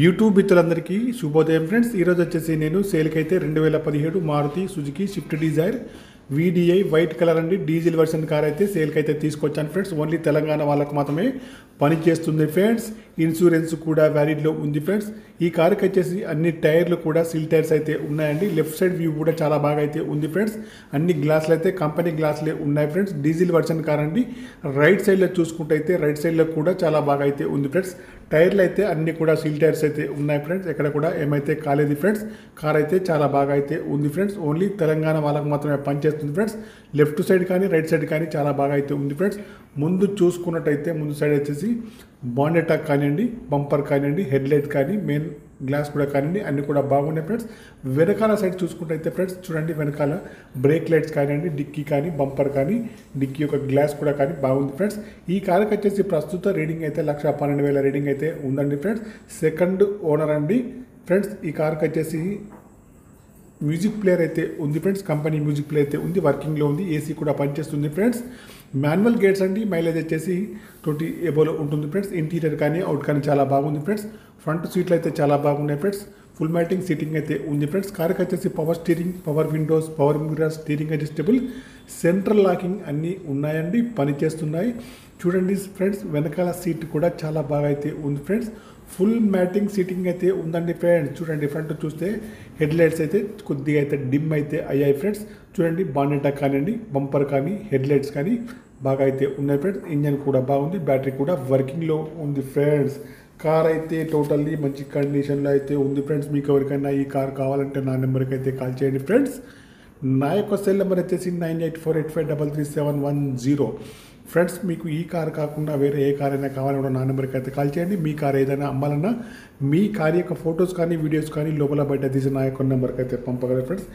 YouTube మిత్రులందరికీ శుభోదయం friends. ఈరోజు వచ్చేసి నేను సేల్కి అయితే 2017 Maruti Suzuki Swift Dzire VDI white colour అండి డీజిల్ వర్షన్ కార్ అయితే సేల్కి అయితే తీసుకొచ్చాను ఫ్రెండ్స్. ఓన్లీ తెలంగాణ వాళ్ళకు మాత్రమే పని చేస్తుంది ఫ్రెండ్స్. ఇన్సూరెన్స్ కూడా వ్యాలిడ్లో ఉంది ఫ్రెండ్స్. ఈ కార్కి వచ్చేసి అన్ని టైర్లు కూడా సిల్ టైర్స్ అయితే ఉన్నాయండి. లెఫ్ట్ సైడ్ వ్యూ కూడా చాలా బాగా అయితే ఉంది ఫ్రెండ్స్. అన్ని గ్లాసులు అయితే కంపెనీ గ్లాసులే ఉన్నాయి ఫ్రెండ్స్. డీజిల్ వర్షన్ కార్ అండి. రైట్ సైడ్లో చూసుకుంటే అయితే రైట్ సైడ్లో కూడా చాలా బాగా అయితే ఉంది ఫ్రెండ్స్. టైర్లు అయితే అన్ని కూడా సిల్ టైర్స్ అయితే ఉన్నాయి ఫ్రెండ్స్. ఎక్కడ కూడా ఏమైతే కాలేదు ఫ్రెండ్స్. కార్ అయితే చాలా బాగా అయితే ఉంది ఫ్రెండ్స్. ఓన్లీ తెలంగాణ వాళ్ళకు మాత్రమే పనిచేస్తుంది ఫ్రెండ్స్. లెఫ్ట్ సైడ్ కానీ రైట్ సైడ్ కానీ చాలా బాగా అయితే ఉంది ఫ్రెండ్స్. ముందు చూసుకున్నట్టయితే ముందు సైడ్ వచ్చేసి బానెట్ కానివ్వండి, బంపర్ కానివ్వండి, హెడ్ లైట్ కానీ, మెయిన్ గ్లాస్ కూడా కానివ్వండి అన్ని కూడా బాగున్నాయి ఫ్రెండ్స్. వెనకాల సైడ్ చూసుకుంటే ఫ్రెండ్స్ చూడండి, వెనకాల బ్రేక్ లైట్స్ కానివ్వండి, డిక్కీ కానీ, బంపర్ కానీ, డిక్కీ యొక్క గ్లాస్ కూడా కానీ బాగుంది ఫ్రెండ్స్. ఈ కార్కి వచ్చేసి ప్రస్తుత రీడింగ్ అయితే 1,12,000 రీడింగ్ అయితే ఉందండి ఫ్రెండ్స్. సెకండ్ ఓనర్ అండి ఫ్రెండ్స్. ఈ కార్కి వచ్చేసి మ్యూజిక్ ప్లేయర్ అయితే ఉంది ఫ్రెండ్స్. కంపెనీ మ్యూజిక్ ప్లేయర్ అయితే ఉంది, వర్కింగ్లో ఉంది. ఏసీ కూడా పనిచేస్తుంది ఫ్రెండ్స్. మాన్యువల్ గేట్స్ అండి. మైలేజ్ వచ్చేసి 20 ఎబోలో ఉంటుంది ఫ్రెండ్స్. ఇంటీరియర్ కానీ అవుట్ కానీ చాలా బాగుంది ఫ్రెండ్స్. ఫ్రంట్ సీట్లు అయితే చాలా బాగున్నాయి ఫ్రెండ్స్. ఫుల్ మ్యాటింగ్ సీటింగ్ అయితే ఉంది ఫ్రెండ్స్. కార్కి వచ్చేసి power steering, power Windows, power mirror, steering adjustable, central locking అన్నీ ఉన్నాయండి, పనిచేస్తున్నాయి. చూడండి ఫ్రెండ్స్, వెనకాల సీట్ కూడా చాలా బాగా అయితే ఉంది ఫ్రెండ్స్. ఫుల్ మ్యాటింగ్ సీటింగ్ అయితే ఉందండి ఫ్రెండ్స్. చూడండి ఫ్రంట్ చూస్తే హెడ్ లైట్స్ అయితే కొద్దిగా అయితే డిమ్ అయితే అయ్యాయి ఫ్రెండ్స్. చూడండి బానెట్ కానివ్వండి, బంపర్ కానీ, హెడ్ లైట్స్ కానీ బాగా అయితే ఉన్నాయి ఫ్రెండ్స్. ఇంజన్ కూడా బాగుంది, బ్యాటరీ కూడా వర్కింగ్లో ఉంది ఫ్రెండ్స్. కార్ అయితే టోటల్లీ మంచి కండిషన్లో అయితే ఉంది ఫ్రెండ్స్. మీకు ఎవరికైనా ఈ కార్ కావాలంటే నా నెంబర్కి అయితే కాల్ చేయండి ఫ్రెండ్స్. నా యొక్క సెల్ నెంబర్ వచ్చేసి 9848533710 ఫ్రెండ్స్. మీకు ఈ కార్ కాకుండా వేరే ఏ కార్ అయినా కావాలన్నా నా నెంబర్కి అయితే కాల్ చేయండి. మీ కార్ ఏదైనా అమ్మాలన్నా మీ కార్ యొక్క ఫొటోస్ కానీ, వీడియోస్ కానీ లోపల బయట తీసి నా యొక్క నెంబర్కి అయితే పంపగలరు ఫ్రెండ్స్.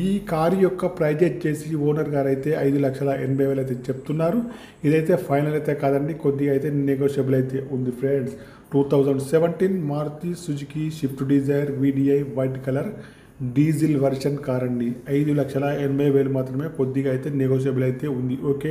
ఈ కార్ యొక్క ప్రైజ్ వచ్చేసి ఓనర్ గారు అయితే 5,80,000 అయితే చెప్తున్నారు. ఇదైతే ఫైనల్ అయితే కాదండి, కొద్దిగా అయితే నెగోషియబుల్ అయితే ఉంది friends. 2017 Maruti Suzuki Swift Dzire VDI white colour diesel version car అండి. 5,80,000 మాత్రమే, కొద్దిగా అయితే నెగోషియబుల్ అయితే ఉంది. ఓకే.